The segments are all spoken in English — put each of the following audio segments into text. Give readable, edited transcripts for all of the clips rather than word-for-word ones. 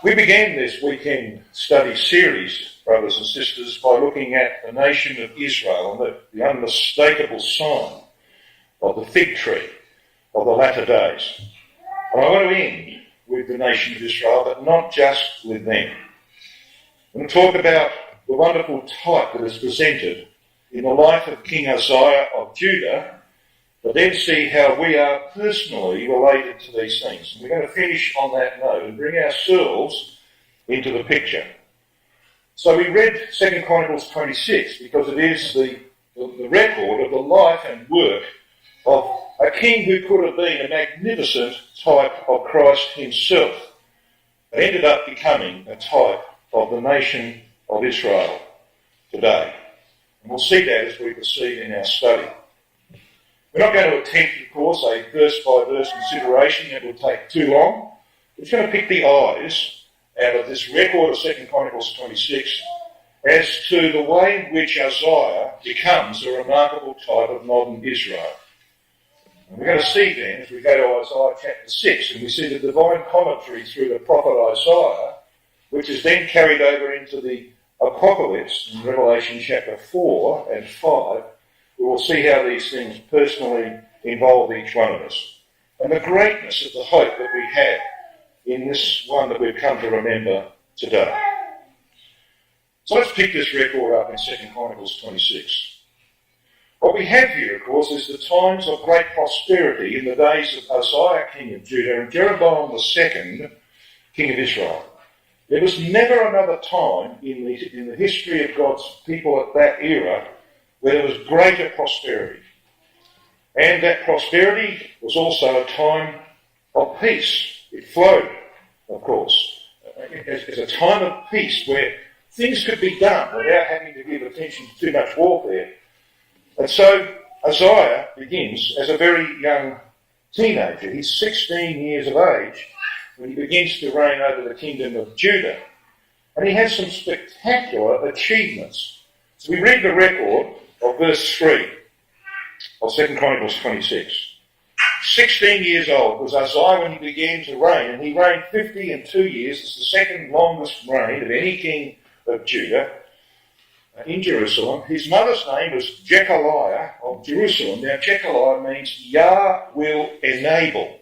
We began this weekend study series, brothers and sisters, by looking at the nation of Israel and the unmistakable sign of the fig tree of the latter days. And I want to end with the nation of Israel, but not just with them. I'm going to talk about the wonderful type that is presented in the life of King Uzziah of Judah, but then see how we are personally related to these things. And we're going to finish on that note and bring ourselves into the picture. So we read 2 Chronicles 26 because it is the record of the life and work of a king who could have been a magnificent type of Christ himself, but ended up becoming a type of the nation of Israel today. And we'll see that as we proceed in our study. We're not going to attempt, of course, a verse-by-verse consideration. That would take too long. We're just going to pick the eyes out of this record of 2 Chronicles 26 as to the way in which Uzziah becomes a remarkable type of modern Israel. And we're going to see then, as we go to Isaiah chapter 6, and we see the divine commentary through the prophet Isaiah, which is then carried over into the Apocalypse in Revelation chapter 4 and 5, we will see how these things personally involve each one of us. And the greatness of the hope that we have in this one that we've come to remember today. So let's pick this record up in 2 Chronicles 26. What we have here, of course, is the times of great prosperity in the days of Uzziah, king of Judah, and Jeroboam II, king of Israel. There was never another time in the history of God's people at that era where there was greater prosperity. And that prosperity was also a time of peace. It flowed, of course, as a time of peace where things could be done without having to give attention to too much warfare. And so Uzziah begins as a very young teenager. He's 16 years of age when he begins to reign over the kingdom of Judah. And he has some spectacular achievements. So we read the record of verse 3 of 2 Chronicles 26. 16 years old was Uzziah when he began to reign, and he reigned 52 years. It's the second longest reign of any king of Judah in Jerusalem. His mother's name was Jechaliah of Jerusalem. Now, Jechaliah means Yah will enable.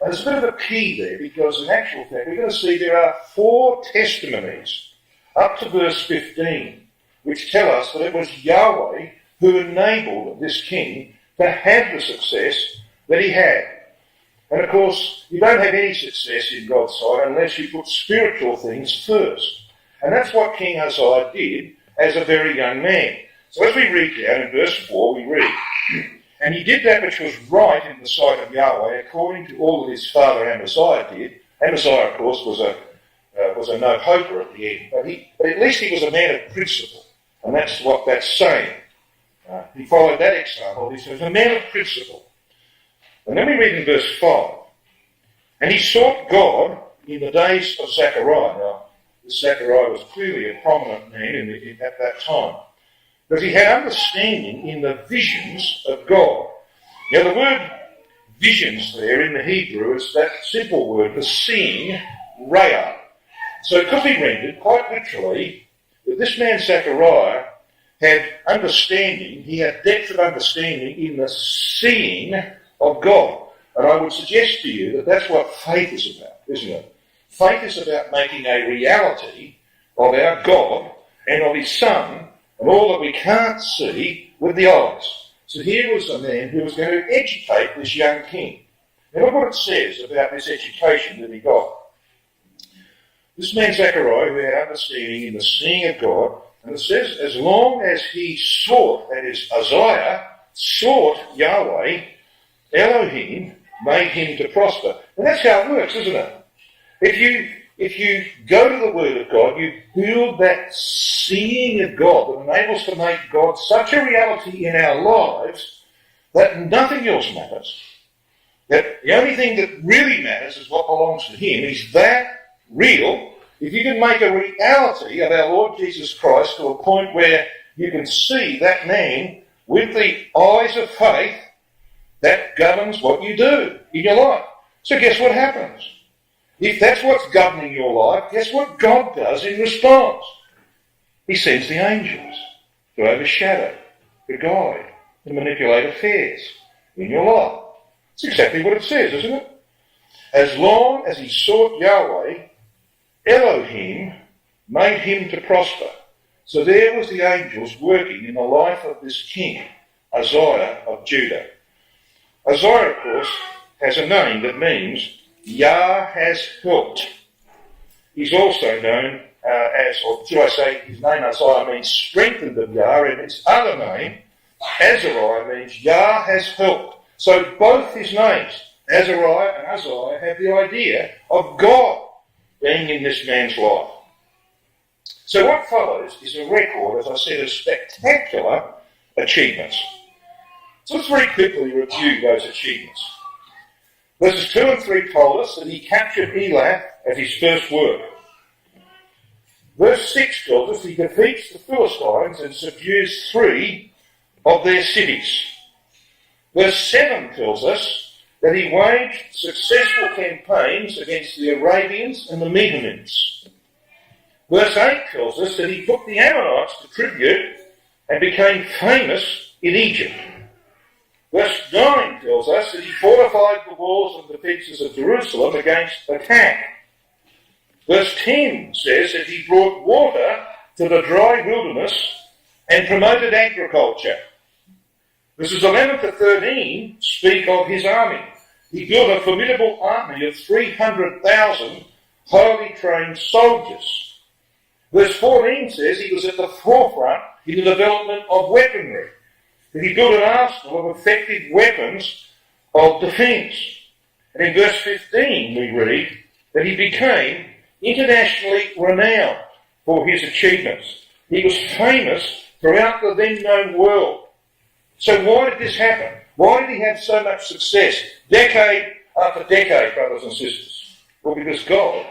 And there's a bit of a key there because in actual fact we're going to see there are 4 testimonies up to verse 15 which tell us that it was Yahweh who enabled this king to have the success that he had. And of course, you don't have any success in God's sight unless you put spiritual things first. And that's what King Uzziah did as a very young man. So as we read down in verse 4, we read, "And he did that which was right in the sight of Yahweh, according to all that his father Amaziah did." Amaziah, of course, was a no-hoper at the end, but at least he was a man of principle. And that's what that's saying. He followed that example. He was a man of principle. And then we read in verse 5, "And he sought God in the days of Zechariah." Now, this Zechariah was clearly a prominent man at that time. Because he had understanding in the visions of God. Now, the word visions there in the Hebrew is that simple word for seeing, raya. So it could be rendered quite literally that this man Zechariah had understanding, he had depth of understanding in the seeing of God. And I would suggest to you that that's what faith is about, isn't it? Faith is about making a reality of our God and of his Son and all that we can't see with the eyes. So here was a man who was going to educate this young king. Now look what it says about this education that he got. This man Zechariah, who had understanding in the seeing of God, and it says, as long as he sought, that is Uzziah, sought Yahweh, Elohim made him to prosper. And that's how it works, isn't it? If you go to the Word of God, you build that seeing of God that enables to make God such a reality in our lives that nothing else matters. That the only thing that really matters is what belongs to him. He's that real. If you can make a reality of our Lord Jesus Christ to a point where you can see that man with the eyes of faith, that governs what you do in your life. So guess what happens? If that's what's governing your life, guess what God does in response? He sends the angels to overshadow, to guide, to manipulate affairs in your life. It's exactly what it says, isn't it? As long as he sought Yahweh, Elohim made him to prosper. So there was the angels working in the life of this king, Uzziah of Judah. Uzziah, of course, has a name that means Yah has helped. He's also known as, or should I say, his name Uzziah means strengthened of Yah, and his other name, Azariah, means Yah has helped. So both his names, Azariah and Uzziah, have the idea of God being in this man's life. So what follows is a record, as I said, of spectacular achievements. So let's very quickly review those achievements. Verses 2 and 3 told us that he captured Elath as his first work. Verse 6 tells us he defeats the Philistines and subdues 3 of their cities. Verse 7 tells us that he waged successful campaigns against the Arabians and the Medes. Verse 8 tells us that he put the Ammonites to tribute and became famous in Egypt. Verse 9 tells us that he fortified the walls and defences of Jerusalem against attack. Verse 10 says that he brought water to the dry wilderness and promoted agriculture. Verses 11 to 13 speak of his army. He built a formidable army of 300,000 highly trained soldiers. Verse 14 says he was at the forefront in the development of weaponry. That he built an arsenal of effective weapons of defence. And in verse 15 we read that he became internationally renowned for his achievements. He was famous throughout the then known world. So why did this happen? Why did he have so much success decade after decade, brothers and sisters? Well, because God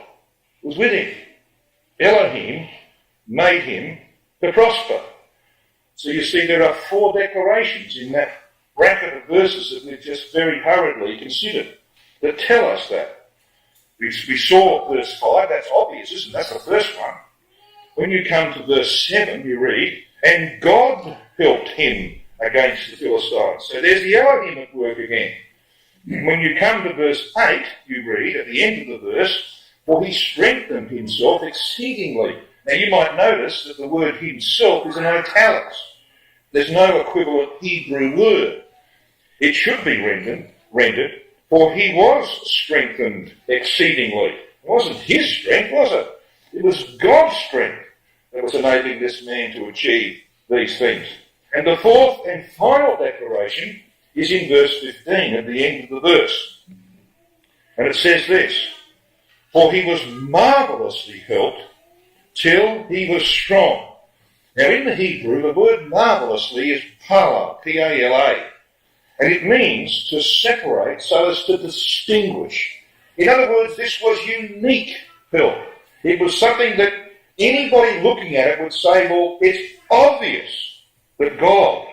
was with him. Elohim made him to prosper. So you see there are 4 declarations in that bracket of verses that we've just very hurriedly considered that tell us that. We saw verse 5, that's obvious, isn't it? That's the first one. When you come to verse 7, you read, and God helped him against the Philistines. So there's the Elohim at work again. When you come to verse 8, you read at the end of the verse, for he strengthened himself exceedingly. Now you might notice that the word himself is in italics. There's no equivalent Hebrew word. It should be rendered, for he was strengthened exceedingly. It wasn't his strength, was it? It was God's strength that was enabling this man to achieve these things. And the 4th and final declaration is in verse 15 at the end of the verse. And it says this, for he was marvellously helped till he was strong. Now in the Hebrew, the word marvellously is pala, P-A-L-A. And it means to separate so as to distinguish. In other words, this was unique help. It was something that anybody looking at it would say, well, it's obvious that God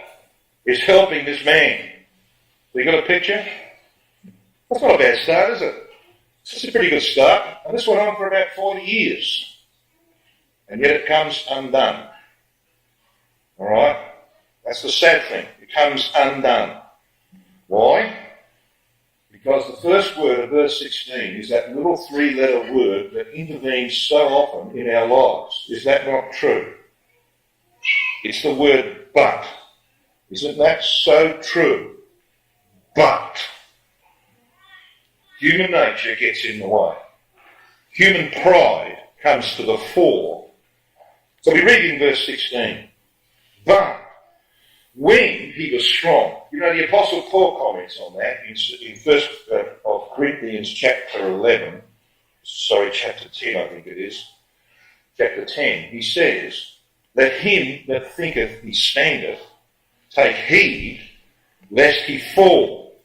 is helping this man. So you got a picture? That's not a bad start, is it? It's a pretty good start. And this went on for about 40 years. And yet it comes undone. All right? That's the sad thing. It comes undone. Why? Because the first word of verse 16 is that little 3-letter word that intervenes so often in our lives. Is that not true? It's the word but. Isn't that so true? But. Human nature gets in the way. Human pride comes to the fore. So we read in verse 16, but when he was strong. You know, the Apostle Paul comments on that in 1 of Corinthians chapter 10, I think it is. Chapter 10, he says, let him that thinketh he standeth take heed lest he fall.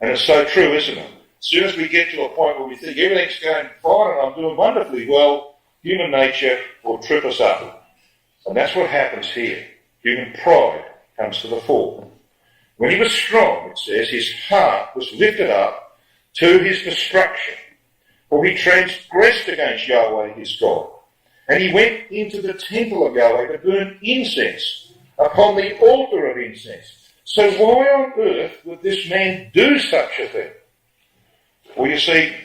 And it's so true, isn't it? As soon as we get to a point where we think everything's going fine and I'm doing wonderfully well, human nature will trip us up. And that's what happens here. Human pride comes to the fore. When he was strong, it says, his heart was lifted up to his destruction. For he transgressed against Yahweh his God, and he went into the temple of Yahweh to burn incense upon the altar of incense. So why on earth would this man do such a thing? Well, you see,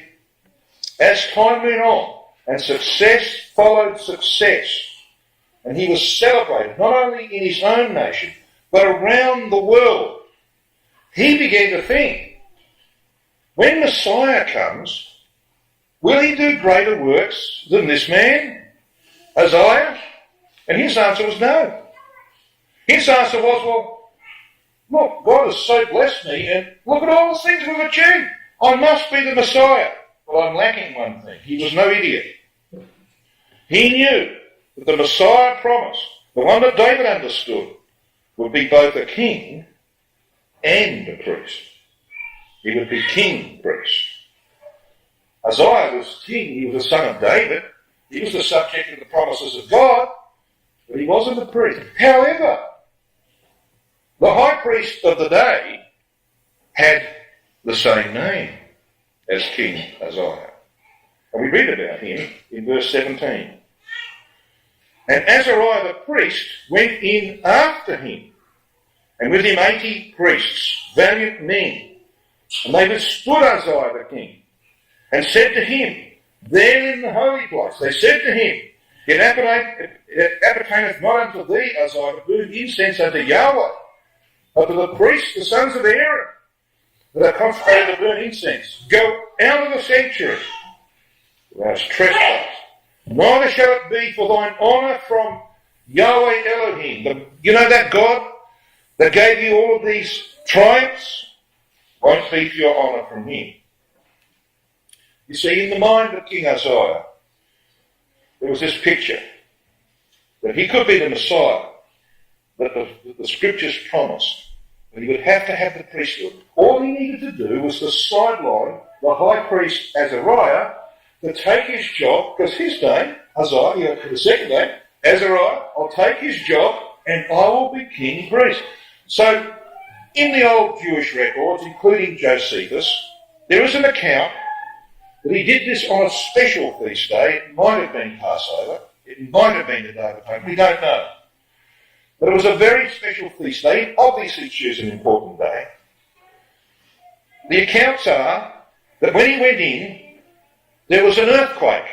as time went on, and success followed success, and he was celebrated not only in his own nation, but around the world, he began to think, when Messiah comes, will he do greater works than this man, Uzziah? And his answer was no. His answer was, well, look, God has so blessed me, and look at all the things we've achieved. I must be the Messiah. But I'm lacking one thing. He was no idiot. He knew that the Messiah promise, the one that David understood, would be both a king and a priest. He would be king priest. Uzziah was king. He was the son of David. He was the subject of the promises of God, but he wasn't a priest. However, the high priest of the day had the same name as King Uzziah. And we read about him in verse 17. And Azariah the priest went in after him, and with him 80 priests, valiant men. And they withstood Uzziah the king, and said to him, there in the holy place, they said to him, it appertaineth not unto thee, Uzziah, to burn incense unto Yahweh, but to the priests, the sons of Aaron, that are consecrated to burn incense. Go out of the sanctuary, thou hast trespassed. Neither shall it be for thine honour from Yahweh Elohim. You know that God that gave you all of these triumphs? Won't be for your honour from him. You see, in the mind of King Uzziah, there was this picture that he could be the Messiah that the scriptures promised, but he would have to have the priesthood. All he needed to do was to sideline the high priest Azariah to take his job, because his name, Uzziah, the second name, Azariah, I'll take his job and I will be king priest. So, in the old Jewish records, including Josephus, there is an account that he did this on a special feast day. It might have been Passover. It might have been the Day of Atonement. We don't know. But it was a very special feast day. He obviously chose an important day. The accounts are that when he went in, there was an earthquake.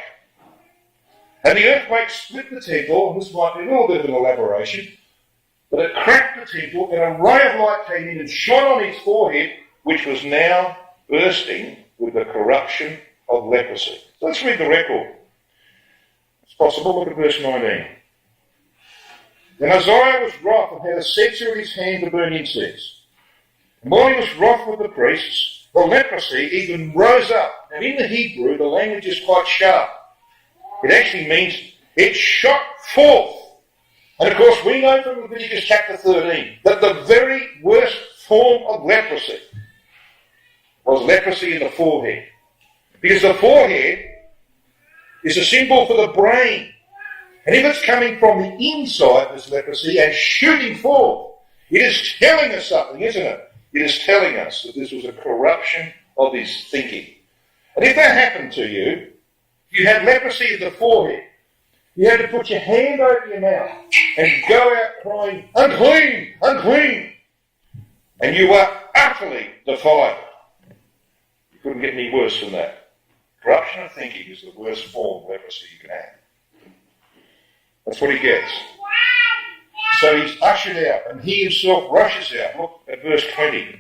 And the earthquake split the temple, and this might be a little bit of an elaboration, but it cracked the temple, and a ray of light came in and shone on his forehead, which was now bursting with the corruption of leprosy. So let's read the record. It's possible. Look at verse 19. Then Uzziah was wroth and had a censer in his hand to burn incense. And while he was wroth with the priests, the leprosy even rose up. And in the Hebrew, the language is quite sharp. It actually means it shot forth. And of course, we know from Leviticus chapter 13 that the very worst form of leprosy was leprosy in the forehead. Because the forehead is a symbol for the brain. And if it's coming from the inside, this leprosy, and shooting forth, it is telling us something, isn't it? It is telling us that this was a corruption of his thinking. And if that happened to you, if you had leprosy in the forehead, you had to put your hand over your mouth and go out crying, unclean, unclean. And you were utterly defiled. You couldn't get any worse than that. Corruption of thinking is the worst form of leprosy you can have. That's what he gets. So he's ushered out, and he himself rushes out. Look at verse 20.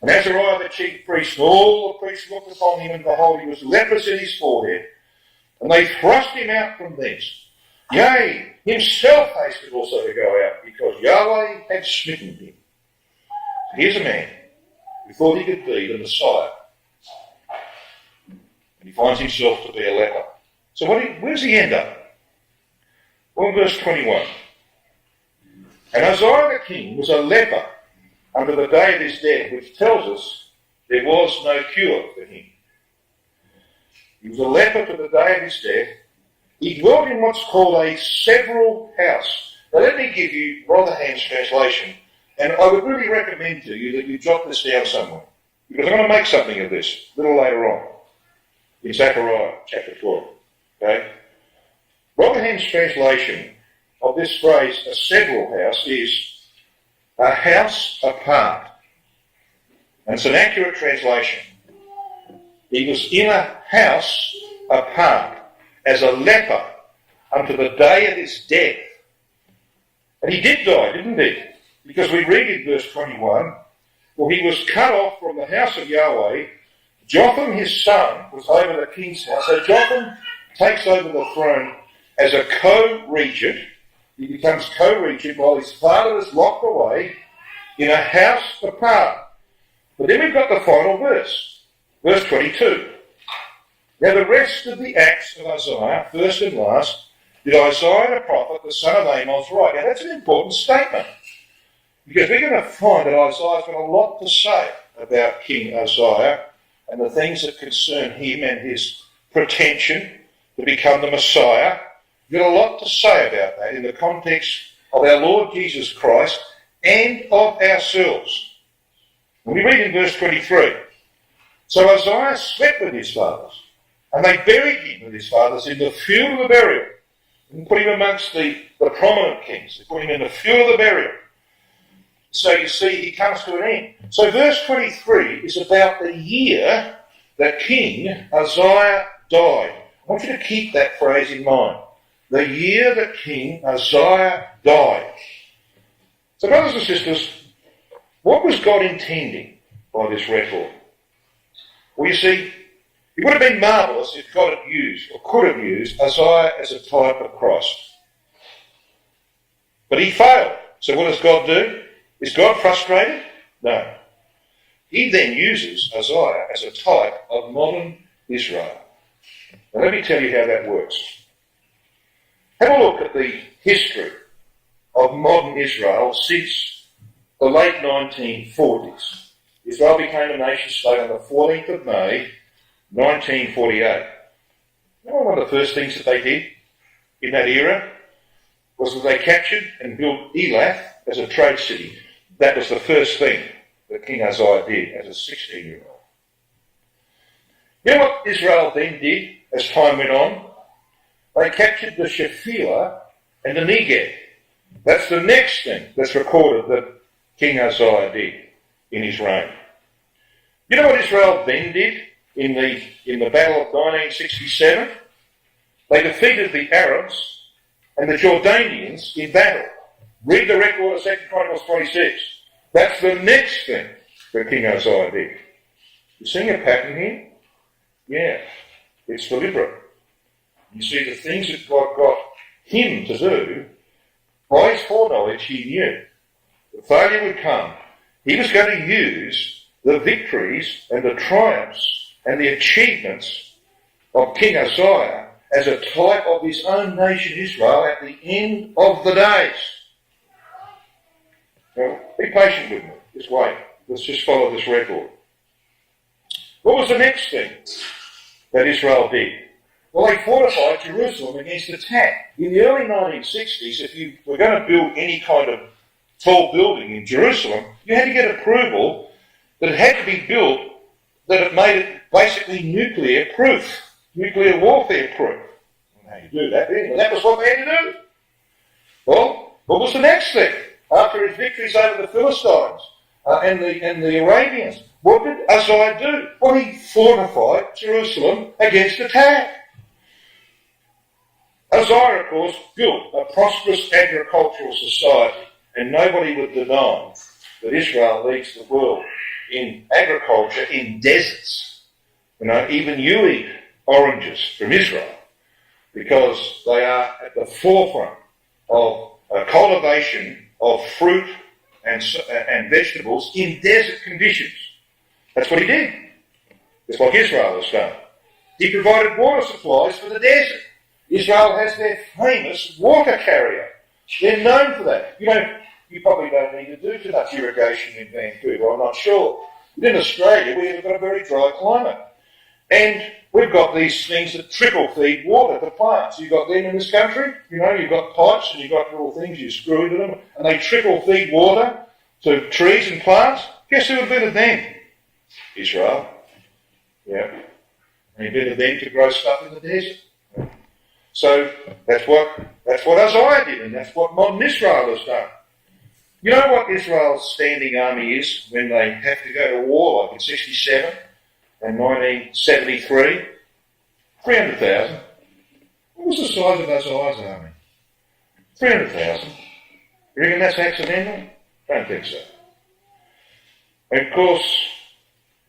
And Azariah the chief priest, and all the priests looked upon him, and behold, he was leprous in his forehead. And they thrust him out from thence. Yea, himself hasted also to go out, because Yahweh had smitten him. Here's a man who thought he could be the Messiah. And he finds himself to be a leper. So where does he end up? Well, in verse 21. And Uzziah the king was a leper unto the day of his death, which tells us there was no cure for him. He was a leper to the day of his death. He dwelt in what's called a several house. Now let me give you Rotherham's translation, and I would really recommend to you that you jot this down somewhere, because I'm going to make something of this a little later on. in Zechariah chapter 12. Okay? Rotherham's translation of this phrase, a several house, is a house apart. And it's an accurate translation. He was in a house apart as a leper unto the day of his death. And he did die, didn't he? Because we read in verse 21, for he was cut off from the house of Yahweh. Jotham his son was over the king's house. So Jotham takes over the throne as a co-regent. He becomes co-regent while his father is locked away in a house apart. But then we've got the final verse, verse 22. Now the rest of the acts of Uzziah, first and last, did Isaiah the prophet, the son of Amos, write. Now that's an important statement, because we're going to find that Isaiah's got a lot to say about King Uzziah and the things that concern him and his pretension to become the Messiah. We've got a lot to say about that in the context of our Lord Jesus Christ and of ourselves. When we read in verse 23, so Uzziah slept with his fathers, and they buried him with his fathers in the field of the burial. And put him amongst the prominent kings. They put him in the field of the burial. So you see, he comes to an end. So verse 23 is about the year that King Uzziah died. I want you to keep that phrase in mind. The year that King Uzziah died. So brothers and sisters, what was God intending by this record? Well, you see, it would have been marvellous if God had used, or could have used, Uzziah as a type of Christ. But he failed. So what does God do? Is God frustrated? No. He then uses Uzziah as a type of modern Israel. Now let me tell you how that works. Have a look at the history of modern Israel since the late 1940s. Israel became a nation state on the 14th of May, 1948. You know, one of the first things that they did in that era was that they captured and built Elath as a trade city. That was the first thing that King Uzziah did as a 16-year-old. You know what Israel then did as time went on? They captured the Shephelah and the Negev. That's the next thing that's recorded that King Uzziah did in his reign. You know what Israel then did in the battle of 1967? They defeated the Arabs and the Jordanians in battle. Read the record of 2 Chronicles 26. That's the next thing that King Uzziah did. You seeing a pattern here? Yeah, it's deliberate. You see, the things that God got him to do, by his foreknowledge, he knew. The failure would come. He was going to use the victories and the triumphs and the achievements of King Uzziah as a type of his own nation Israel at the end of the days. Now, be patient with me. Just wait. Let's just follow this record. What was the next thing that Israel did? Well, they fortified Jerusalem against attack. In the early 1960s, if you were going to build any kind of tall building in Jerusalem, you had to get approval that it had to be built that it made it basically nuclear proof, nuclear warfare proof. How you do that? Anyway, that was what they had to do. Well, what was the next thing? After his victories over the Philistines and the Arabians, what did Uzziah do? Well, he fortified Jerusalem against attack. Uzziah, of course, built a prosperous agricultural society, and nobody would deny that Israel leads the world in agriculture in deserts. You know, even you eat oranges from Israel because they are at the forefront of cultivation of fruit and vegetables in desert conditions. That's what he did. It's like Israel has done. He provided water supplies for the desert. Israel has their famous water carrier. They're known for that. You know, you probably don't need to do too much irrigation in Vancouver, I'm not sure. But in Australia, we've got a very dry climate. And we've got these things that trickle feed water to plants. You've got them in this country. You know, you've got pipes and you've got little things you screw into them, and they trickle feed water to trees and plants. Guess who invented them? Israel. Yeah. And he invented them to grow stuff in the desert. So that's what Uzziah did, and that's what modern Israel has done. You know what Israel's standing army is when they have to go to war, like in 67 and 1973? 300,000. What was the size of Uzziah's army? 300,000. You reckon that's accidental? Don't think so. And of course,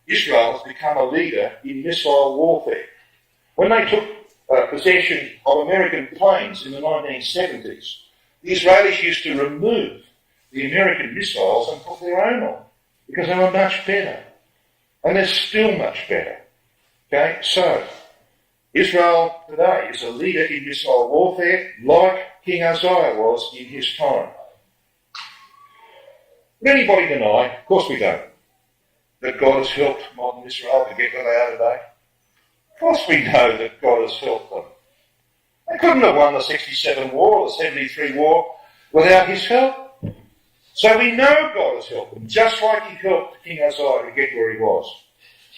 Israel has become a leader in missile warfare. When they took possession of American planes in the 1970s, the Israelis used to remove the American missiles and put their own on because they were much better. And they're still much better. Okay, so Israel today is a leader in missile warfare like King Uzziah was in his time. Would anybody deny, of course we don't, that God has helped modern Israel to get where they are today? Of course we know that God has helped them. They couldn't have won the 67 war or the 73 war without his help. So we know God has helped them, just like he helped King Uzziah to get where he was.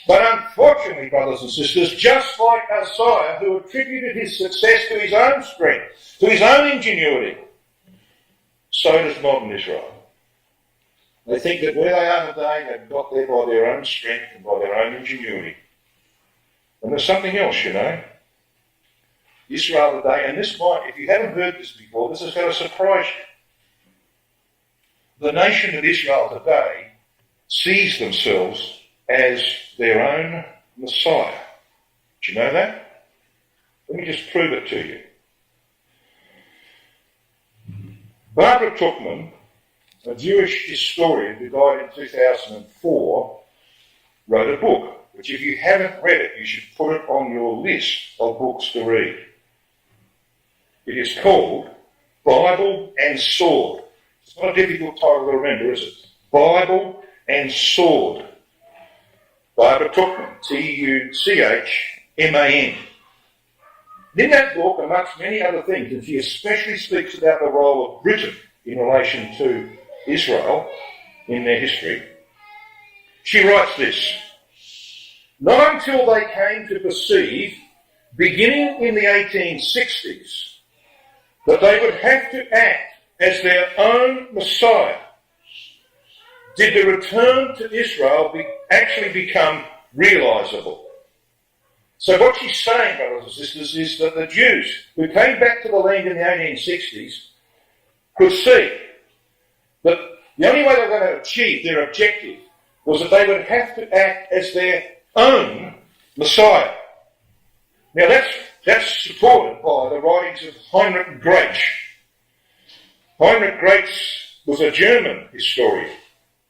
But unfortunately, brothers and sisters, just like Uzziah, who attributed his success to his own strength, to his own ingenuity, so does modern Israel. They think that where they are today, they've got there by their own strength and by their own ingenuity. And there's something else, you know. Israel today, and this might, if you haven't heard this before, this is going to surprise you. The nation of Israel today sees themselves as their own Messiah. Do you know that? Let me just prove it to you. Barbara Tuchman, a Jewish historian who died in 2004, wrote a book, which if you haven't read it, you should put it on your list of books to read. It is called Bible and Sword. It's not a difficult title to remember, is it? Bible and Sword. Barbara Tuchman, T-U-C-H-M-A-N. In that book, amongst many other things, and she especially speaks about the role of Britain in relation to Israel in their history, she writes this: not until they came to perceive, beginning in the 1860s, that they would have to act as their own Messiah, did the return to Israel actually become realisable. So what she's saying, brothers and sisters, is that the Jews who came back to the land in the 1860s could see that the only way they were going to achieve their objective was that they would have to act as their own Messiah. Now that's supported by the writings of Heinrich Graetz. Heinrich Graetz was a German historian.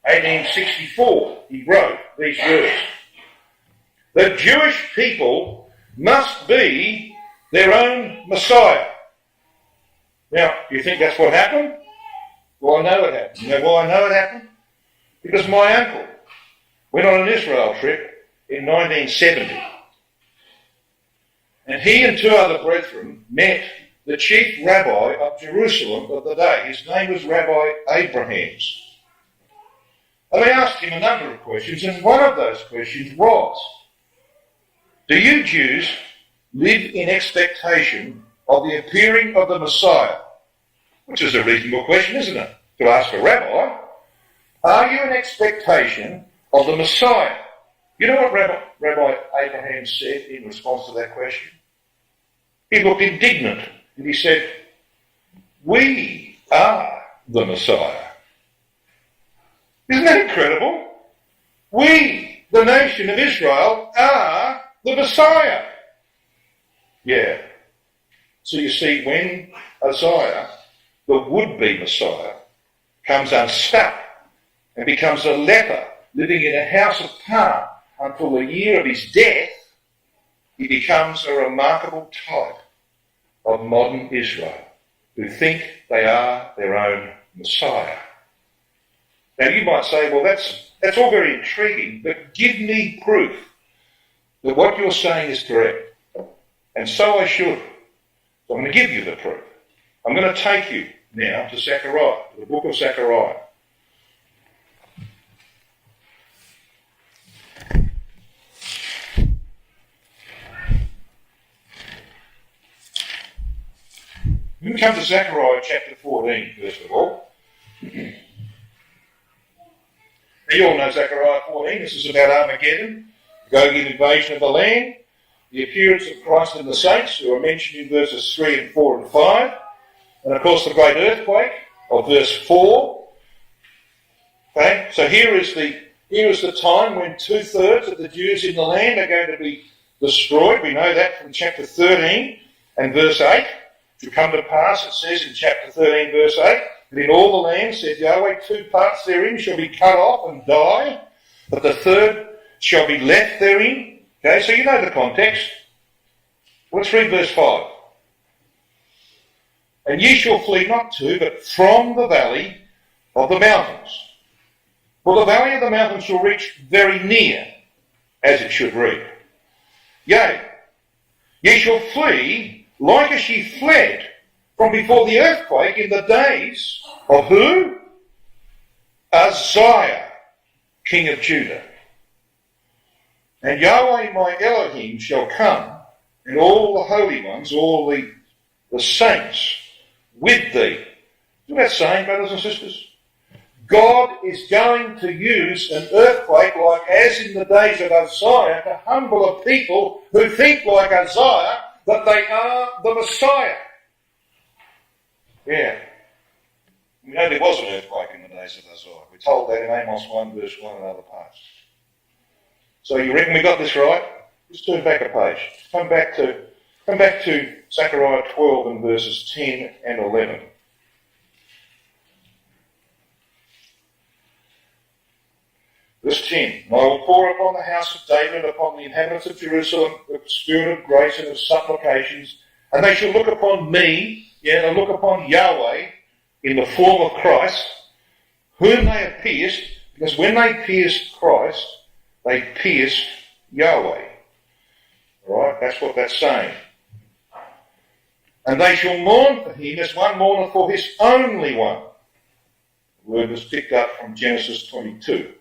1864, he wrote these words: the Jewish people must be their own Messiah. Now, do you think that's what happened? Well, I know it happened. You know why I know it happened? Because my uncle went on an Israel trip in 1970. And he and two other brethren met the chief rabbi of Jerusalem of the day. His name was Rabbi Abrahams. And they asked him a number of questions, and one of those questions was, do you Jews live in expectation of the appearing of the Messiah? Which is a reasonable question, isn't it, to ask a rabbi. Are you in expectation of the Messiah? You know what Rabbi Abraham said in response to that question? He looked indignant and he said, we are the Messiah. Isn't that incredible? We, the nation of Israel, are the Messiah. Yeah. So you see, when Uzziah, the would-be Messiah, comes unstuck and becomes a leper living in a house of palm until the year of his death, he becomes a remarkable type of modern Israel who think they are their own Messiah. Now you might say, well, that's all very intriguing, but give me proof that what you're saying is correct. And so I should. So I'm going to give you the proof. I'm going to take you now to Zechariah, the book of Zechariah. When we come to Zechariah chapter 14, first of all, you all know Zechariah 14. This is about Armageddon, the Goggian invasion of the land, the appearance of Christ and the saints, who are mentioned in verses 3 and 4 and 5, and of course the great earthquake of verse 4. Okay, so here is the time when 2/3 of the Jews in the land are going to be destroyed. We know that from chapter 13 and verse 8. To come to pass, it says in chapter 13, verse 8, that in all the land, said Yahweh, 2 parts therein shall be cut off and die, but the third shall be left therein. Okay, so you know the context. Let's read verse 5. And ye shall flee not to, but from the valley of the mountains. For the valley of the mountains shall reach very near, as it should read. Yea, ye shall flee like as ye fled from before the earthquake in the days of who? Uzziah, king of Judah. And Yahweh my Elohim shall come, and all the holy ones, all the saints, with thee. Isn't that saying, brothers and sisters? God is going to use an earthquake like as in the days of Uzziah to humble a people who think like Uzziah that they are the Messiah. Yeah. We know there was an earthquake in the days of Uzziah. We're told that in Amos 1 verse 1 and other parts. So you reckon we got this right? Let's turn back a page. Come back to Zechariah 12 and verses 10 and 11. Verse 10, and I will pour upon the house of David, upon the inhabitants of Jerusalem, the spirit of grace and of supplications, and they shall look upon me, and look upon Yahweh in the form of Christ, whom they have pierced, because when they pierced Christ, they pierced Yahweh. Alright, that's what that's saying. And they shall mourn for him as one mourneth for his only one. The word was picked up from Genesis 22.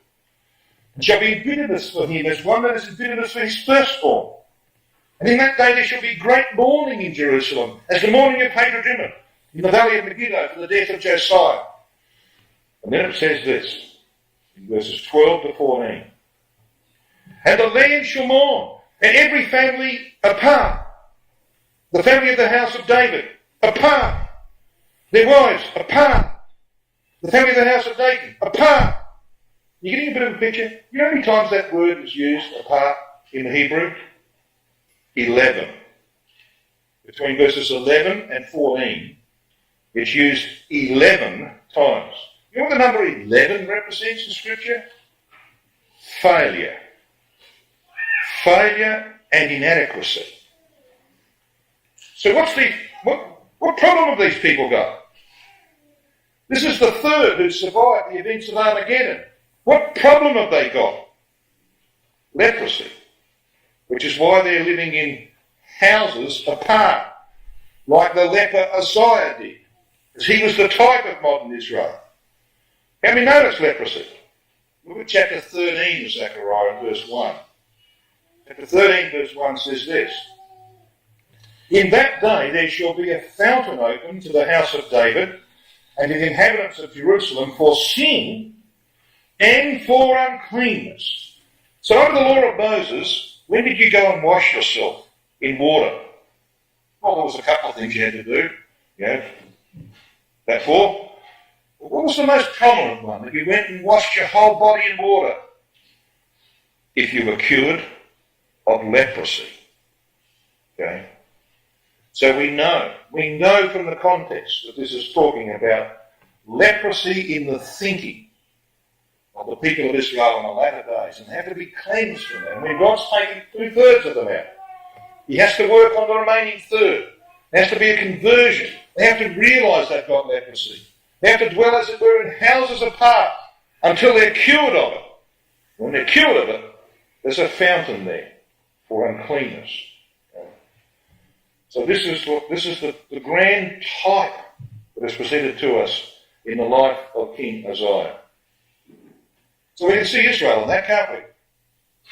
And shall be in bitterness for him as one that is in bitterness for his firstborn. And in that day there shall be great mourning in Jerusalem, as the mourning of Hadrimmon, in the valley of Megiddo, for the death of Josiah. And then it says this, in verses 12 to 14. And the land shall mourn, and every family apart. The family of the house of David, apart. Their wives, apart. The family of the house of David, apart. You getting a bit of a picture? You know how many times that word is used, apart, in the Hebrew? 11. Between verses 11 and 14, it's used 11 times. You know what the number 11 represents in Scripture? Failure. Failure and inadequacy. So what problem have these people got? This is the third who survived the events of Armageddon. What problem have they got? Leprosy, which is why they're living in houses apart, like the leper Uzziah did, because he was the type of modern Israel. How many notice leprosy? Look at chapter 13 of Zechariah, verse 1. Chapter 13, verse 1 says this. In that day there shall be a fountain open to the house of David and to the inhabitants of Jerusalem for sin and for uncleanness. So under the law of Moses, when did you go and wash yourself in water? Well, there was a couple of things you had to do. That for. What was the most prominent one? That you went and washed your whole body in water if you were cured of leprosy. Okay? So we know from the context that this is talking about leprosy in the thinking of the people of Israel in the latter days, and they have to be cleansed from that. I mean, God's taking 2/3 of them out. He has to work on the remaining third. There has to be a conversion. They have to realise they've got leprosy. They have to dwell, as it were, in houses apart until they're cured of it. When they're cured of it, there's a fountain there for uncleanness. So this is the grand type that is presented to us in the life of King Uzziah. So we can see Israel in that, can't we?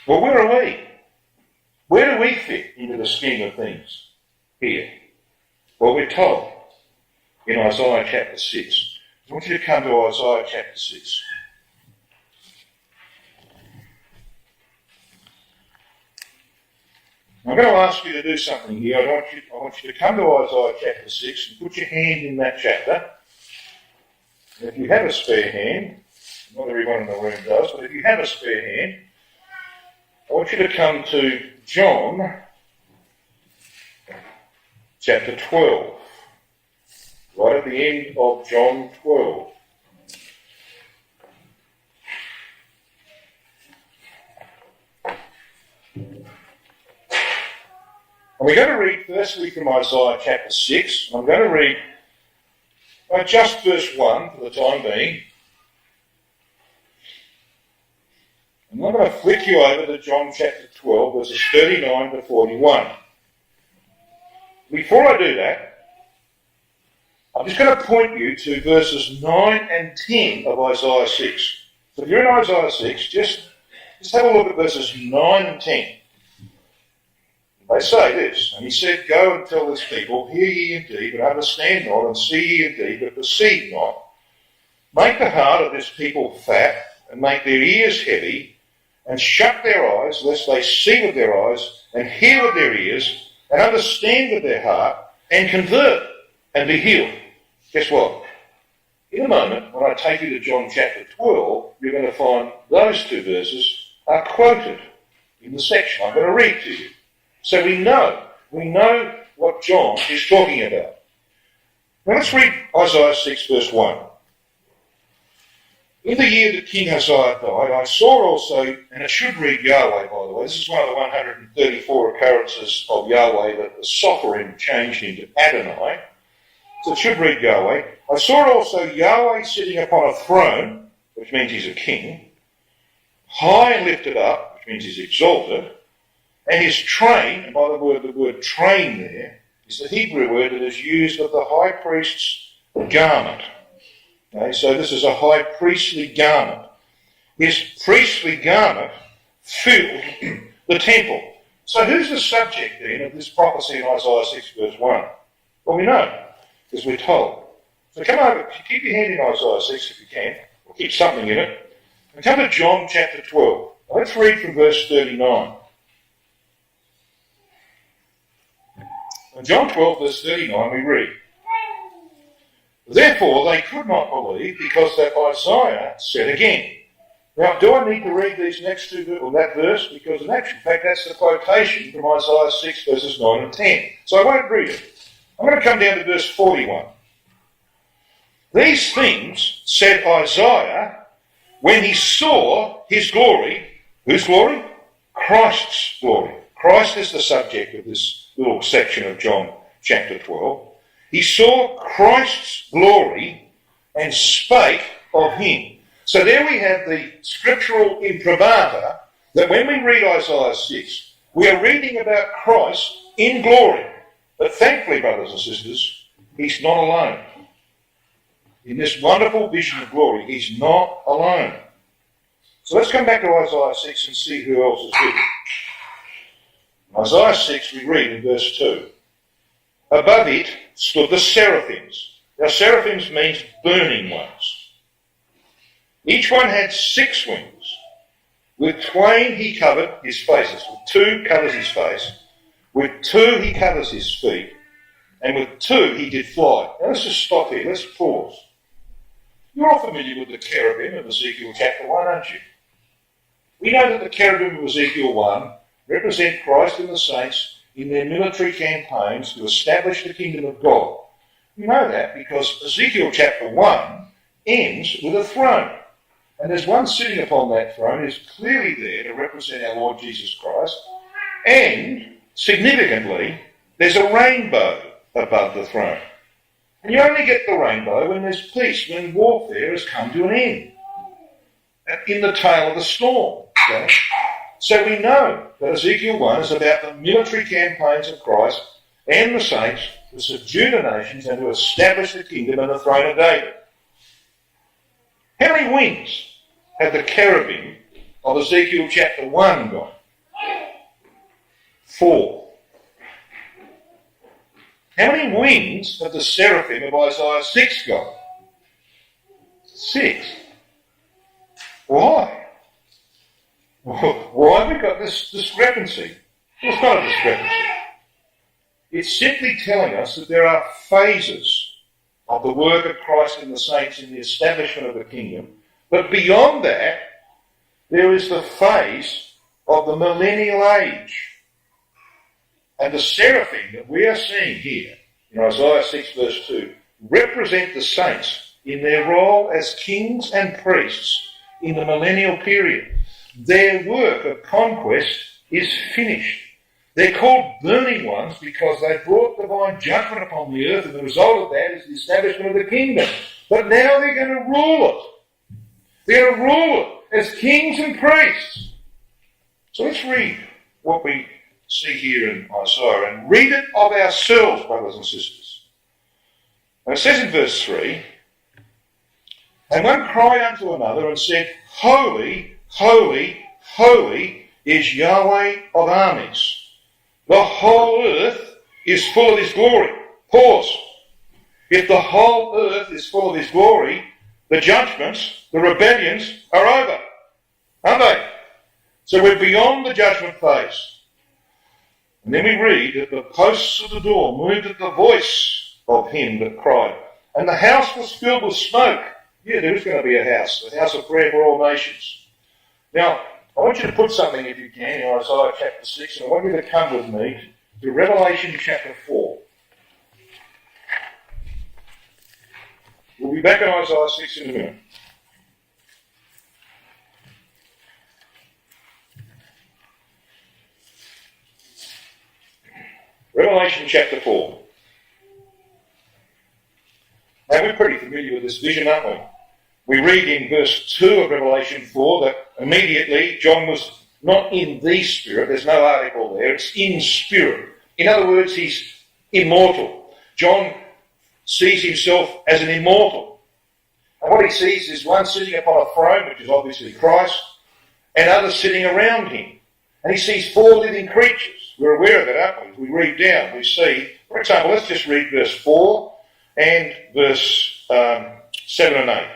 Well, where are we? Where do we fit into the scheme of things here? Well, we're told in Isaiah chapter 6. I want you to come to Isaiah chapter 6. I'm going to ask you to do something here. I want you to come to Isaiah chapter 6 and put your hand in that chapter. And if you have a spare hand, not everyone in the room does, but if you have a spare hand, I want you to come to John chapter 12, right at the end of John 12. And we're going to read firstly from Isaiah chapter 6. I'm going to read just verse 1 for the time being. And I'm going to flick you over to John chapter 12, verses 39 to 41. Before I do that, I'm just going to point you to verses 9 and 10 of Isaiah 6. So if you're in Isaiah 6, just have a look at verses 9 and 10. They say this, and he said, "Go and tell this people, hear ye indeed, but understand not, and see ye indeed, but perceive not. Make the heart of this people fat, and make their ears heavy, and shut their eyes, lest they see with their eyes, and hear with their ears, and understand with their heart, and convert, and be healed." Guess what? In a moment, when I take you to John chapter 12, you're going to find those two verses are quoted in the section I'm going to read to you. So we know what John is talking about. Now let's read Isaiah 6 verse 1. "In the year that King Uzziah died, I saw also," and it should read Yahweh, by the way. This is one of the 134 occurrences of Yahweh that the Sophorim changed into Adonai. So it should read Yahweh. "I saw also Yahweh sitting upon a throne," which means he's a king, "high and lifted up," which means he's exalted, "and his train," and by the word train there is the Hebrew word that is used of the high priest's garment. Okay, so this is a high priestly garment. His priestly garment filled the temple. So who's the subject then of this prophecy in Isaiah 6 verse 1? Well, we know, because we're told. So come over, keep your hand in Isaiah 6 if you can, or keep something in it, and come to John chapter 12. Now let's read from verse 39. In John 12 verse 39 we read, "Therefore they could not believe, because that Isaiah said again." Now, do I need to read these next two, or that verse? Because in actual fact that's the quotation from Isaiah 6 verses 9 and 10. So I won't read it. I'm going to come down to verse 41. "These things said Isaiah when he saw his glory." Whose glory? Christ's glory. Christ is the subject of this little section of John chapter 12. "He saw Christ's glory and spake of him." So there we have the scriptural imprimatur that when we read Isaiah 6, we are reading about Christ in glory. But thankfully, brothers and sisters, he's not alone. In this wonderful vision of glory, he's not alone. So let's come back to Isaiah 6 and see who else is with it. In Isaiah 6 we read in verse 2, "Above it stood the seraphims." Now seraphims means burning ones. "Each one had 6 wings. With twain he covered his faces." With 2 covers his face. "With 2 he covers his feet. And with 2 he did fly." Now let's just stop here. Let's pause. You're all familiar with the cherubim of Ezekiel chapter 1, aren't you? We know that the cherubim of Ezekiel 1 represent Christ and the saints in their military campaigns to establish the kingdom of God. We know that because Ezekiel chapter 1 ends with a throne. And there's one sitting upon that throne who's clearly there to represent our Lord Jesus Christ. And, significantly, there's a rainbow above the throne. And you only get the rainbow when there's peace, when warfare has come to an end. In the tail of the storm. Okay? So we know that Ezekiel 1 is about the military campaigns of Christ and the saints to subdue the nations and to establish the kingdom and the throne of David. How many wings had the cherubim of Ezekiel chapter 1 got? 4. How many wings have the seraphim of Isaiah 6 got? 6. Why? Why have we got this discrepancy? Well, it's not a discrepancy. It's simply telling us that there are phases of the work of Christ and the saints in the establishment of the kingdom. But beyond that, there is the phase of the millennial age. And the seraphim that we are seeing here in Isaiah 6 verse 2 represent the saints in their role as kings and priests in the millennial period. Their work of conquest is finished. They're called burning ones because they brought divine judgment upon the earth, and the result of that is the establishment of the kingdom. But now they're going to rule it. They're going to rule it as kings and priests. So let's read what we see here in Isaiah and read it of ourselves, brothers and sisters. And it says in verse 3, "And one cried unto another and said, Holy, holy, holy is Yahweh of armies. The whole earth is full of his glory." Pause. If the whole earth is full of his glory, the judgments, the rebellions are over, aren't they? So we're beyond the judgment phase. And then we read that the posts of the door moved at the voice of him that cried, and the house was filled with smoke. Yeah, there is going to be a house of prayer for all nations. Now, I want you to put something, if you can, in Isaiah chapter 6, and I want you to come with me to Revelation chapter 4. We'll be back in Isaiah 6 in a minute. Revelation chapter 4. Now, we're pretty familiar with this vision, aren't we? We read in verse 2 of Revelation 4 that immediately John was not in the Spirit. There's no article there. It's in spirit. In other words, he's immortal. John sees himself as an immortal. And what he sees is one sitting upon a throne, which is obviously Christ, and others sitting around him. And he sees 4 living creatures. We're aware of that, aren't we? We read down. We see, for example, let's just read verse 4 and verse 7 and 8.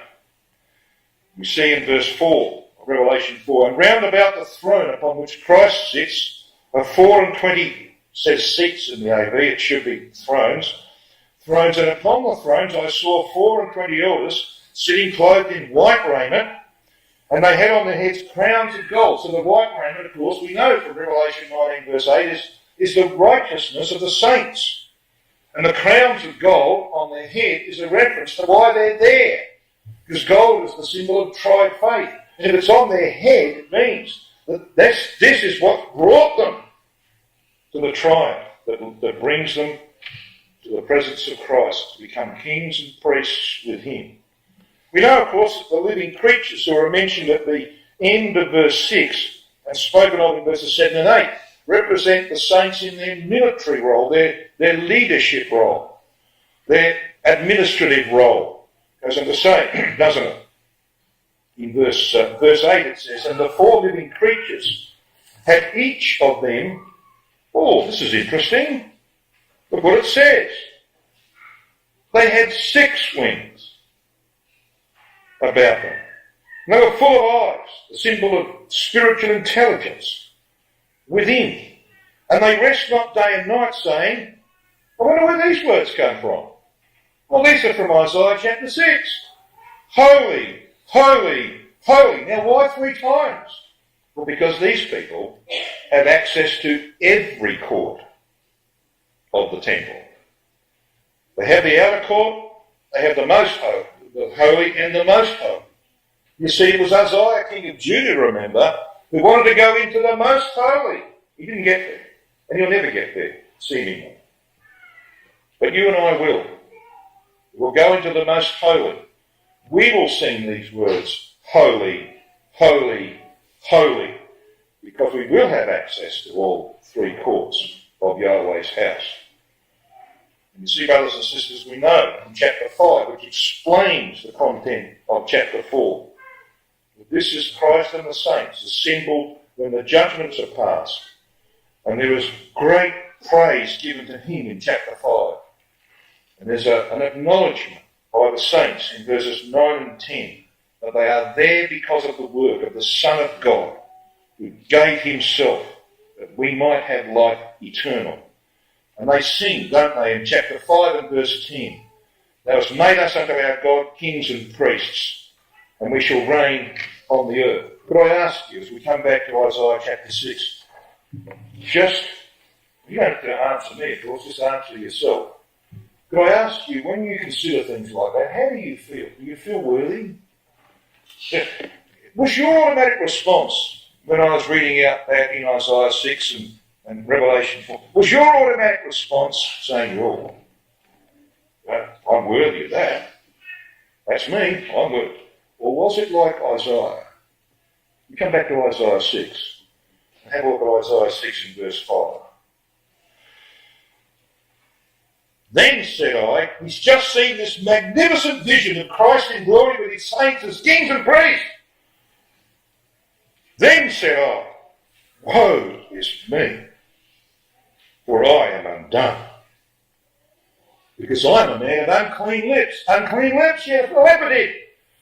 We see in verse 4 of Revelation 4, "And round about the throne upon which Christ sits are 24, says seats in the AV, it should be thrones, and upon the thrones I saw 24 elders sitting clothed in white raiment, and they had on their heads crowns of gold." So the white raiment, of course, we know from Revelation 19 verse 8 is the righteousness of the saints. And the crowns of gold on their head is a reference to why they're there. Because gold is the symbol of tried faith. And if it's on their head, it means that this is what brought them to the triumph that brings them to the presence of Christ, to become kings and priests with him. We know, of course, that the living creatures who are mentioned at the end of verse 6 and spoken of in verses 7 and 8 represent the saints in their military role, their leadership role, their administrative role. Goes on to say, doesn't it? In verse 8 it says, "And the 4 living creatures had each of them," oh, this is interesting. Look what it says. They had 6 wings about them. And they were full of eyes, the symbol of spiritual intelligence within. And they rest not day and night, saying, I wonder where these words come from. Well, these are from Isaiah chapter 6. Holy, holy, holy. Now, why 3 times? Well, because these people have access to every court of the temple. They have the outer court, they have the most holy, the holy and the most holy. You see, it was Uzziah, king of Judah, remember, who wanted to go into the most holy. He didn't get there, and he'll never get there, seemingly. But you and I will. We'll go into the most holy. We will sing these words, holy, holy, holy, because we will have access to all 3 courts of Yahweh's house. And you see, brothers and sisters, we know in chapter 5, which explains the content of chapter 4, that this is Christ and the saints, assembled when the judgments are passed. And there is great praise given to him in chapter 5. And there's an acknowledgement by the saints in verses 9 and 10 that they are there because of the work of the Son of God, who gave himself that we might have life eternal. And they sing, don't they, in chapter 5 and verse 10, "Thou hast made us unto our God kings and priests, and we shall reign on the earth." Could I ask you, as we come back to Isaiah chapter 6, you don't have to answer me, of course, just answer yourself. Could I ask you, when you consider things like that, how do you feel? Do you feel worthy? Was your automatic response when I was reading out that in Isaiah 6 and Revelation 4, was your automatic response saying, "Well, I'm worthy of that. That's me, I'm worthy"? Or was it like Isaiah? You come back to Isaiah 6 and have a look at Isaiah 6 and verse 5. "Then said I," he's just seen this magnificent vision of Christ in glory with his saints as kings and priests. "Then said I, woe is me, for I am undone, because I am a man of unclean lips." Unclean lips, yes, the leper did.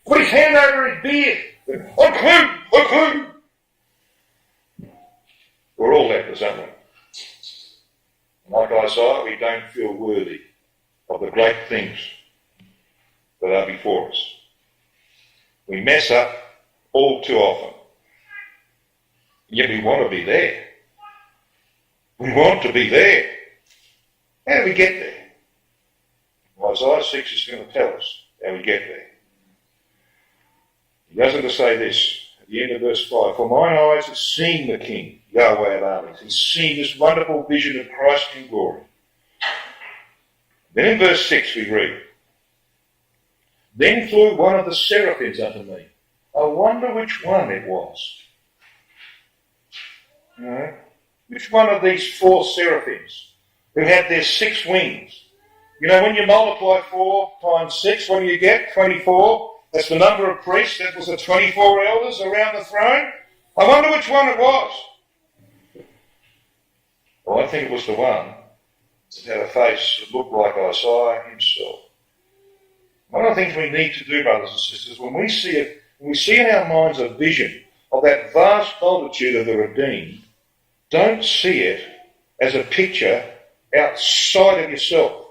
Put his hand over his beard. "Unclean, unclean." We're all lepers, aren't we? Like Isaiah, we don't feel worthy of the great things that are before us. We mess up all too often. Yet we want to be there. We want to be there. How do we get there? Well, Isaiah 6 is going to tell us how we get there. He goes on to say this at the end of verse 5, "For mine eyes have seen the King, Yahweh of armies." He's seen this wonderful vision of Christ in glory. Then in verse 6 we read, "Then flew one of the seraphims unto me." I wonder which one it was. Which one of these 4 seraphims who had their 6 wings? You know, when you multiply 4 times 6, what do you get? 24. That's the number of priests. That was the 24 elders around the throne. I wonder which one it was. Well, I think it was the one that had a face that looked like Uzziah himself. One of the things we need to do, brothers and sisters, when we see in our minds a vision of that vast multitude of the redeemed, don't see it as a picture outside of yourself.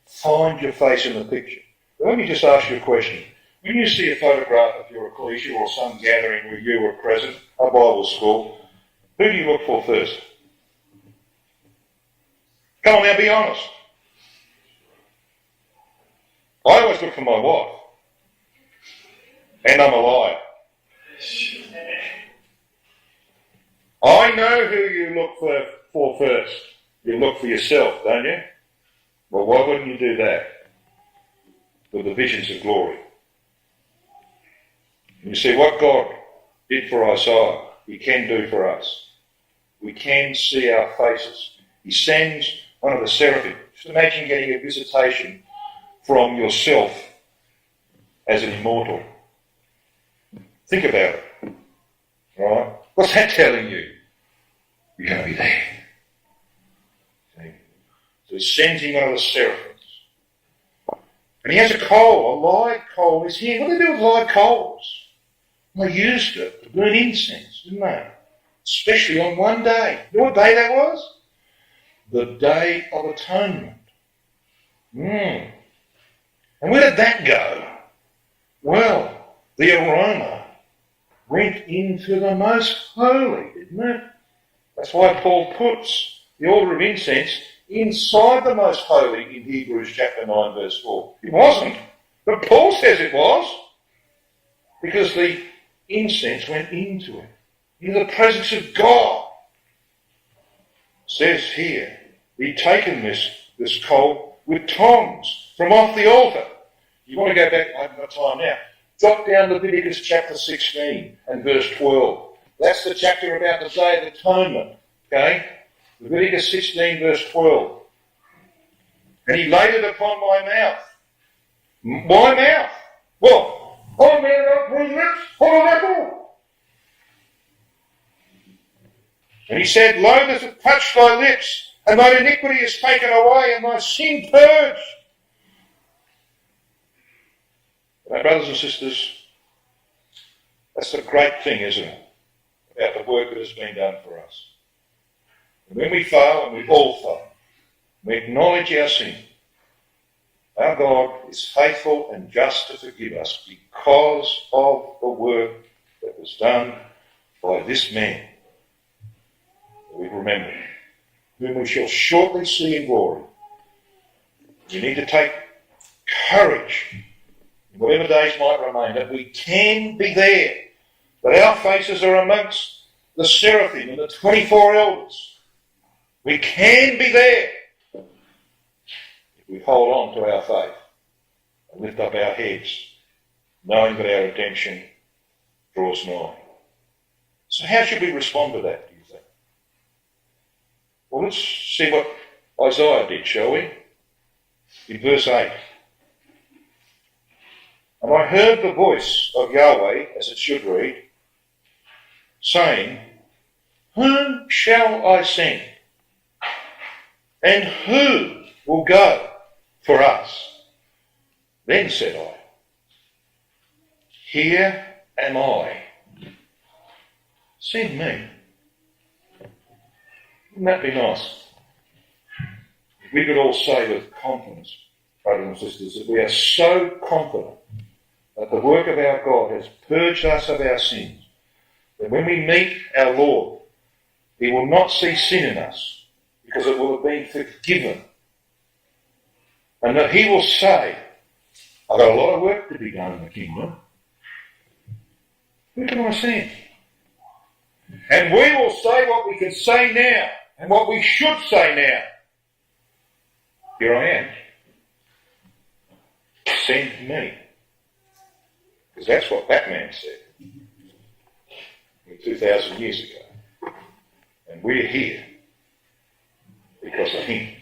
Find your face in the picture. But let me just ask you a question. When you see a photograph of your ecclesia or some gathering where you were present, a Bible school, who do you look for first? Come on now, be honest. I always look for my wife. And I'm a liar. I know who you look for first. You look for yourself, don't you? Well, why wouldn't you do that with the visions of glory? And you see what God did for Isaiah, he can do for us. We can see our faces. He sends one of the seraphim. Just imagine getting a visitation from yourself as an immortal. Think about it. All right? What's that telling you? You're going to be there. See? So he sends him one of the seraphims. And he has a coal, a live coal in his hand. What do they do with live coals? They used it to burn incense, didn't they? Especially on one day. You know what day that was? The Day of Atonement. And where did that go? Well, the aroma went into the most holy, didn't it? That's why Paul puts the altar of incense inside the most holy in Hebrews chapter 9 verse 4. It wasn't, but Paul says it was, because the incense went into it, into the presence of God. It says here, he'd taken this coal with tongs from off the altar. You want to go back, I haven't got time now. Drop down Leviticus chapter 16 and verse 12. That's the chapter about the Day of Atonement. Okay? Leviticus 16 verse 12. And he laid it upon my mouth. My mouth? Well, oh man, unclean lips, hold on that door. And he said, lo, does it touch thy lips? and thine iniquity is taken away, and thy sin purged. Now, brothers and sisters, that's the great thing, isn't it, about the work that has been done for us. And when we fail, and we all fail, we acknowledge our sin, our God is faithful and just to forgive us because of the work that was done by this man that we remember, whom we shall shortly see in glory. We need to take courage in whatever days might remain, that we can be there, that our faces are amongst the seraphim and the 24 elders. We can be there if we hold on to our faith and lift up our heads, knowing that our redemption draws nigh. So how should we respond to that, do you think? Well, let's see what Isaiah did, shall we? In verse 8. And I heard the voice of Yahweh, as it should read, saying, Whom shall I send? And who will go for us? Then said I, Here am I. Send me. Wouldn't that be nice? If we could all say with confidence, brothers and sisters, that we are so confident that the work of our God has purged us of our sins, that when we meet our Lord, he will not see sin in us, because it will have been forgiven. And that he will say, I've got a lot of work to be done in the kingdom. Who can I send? And we will say what we can say now, and what we should say now. Here I am. Send me. Because that's what that man said 2,000 years ago. And we're here because of him.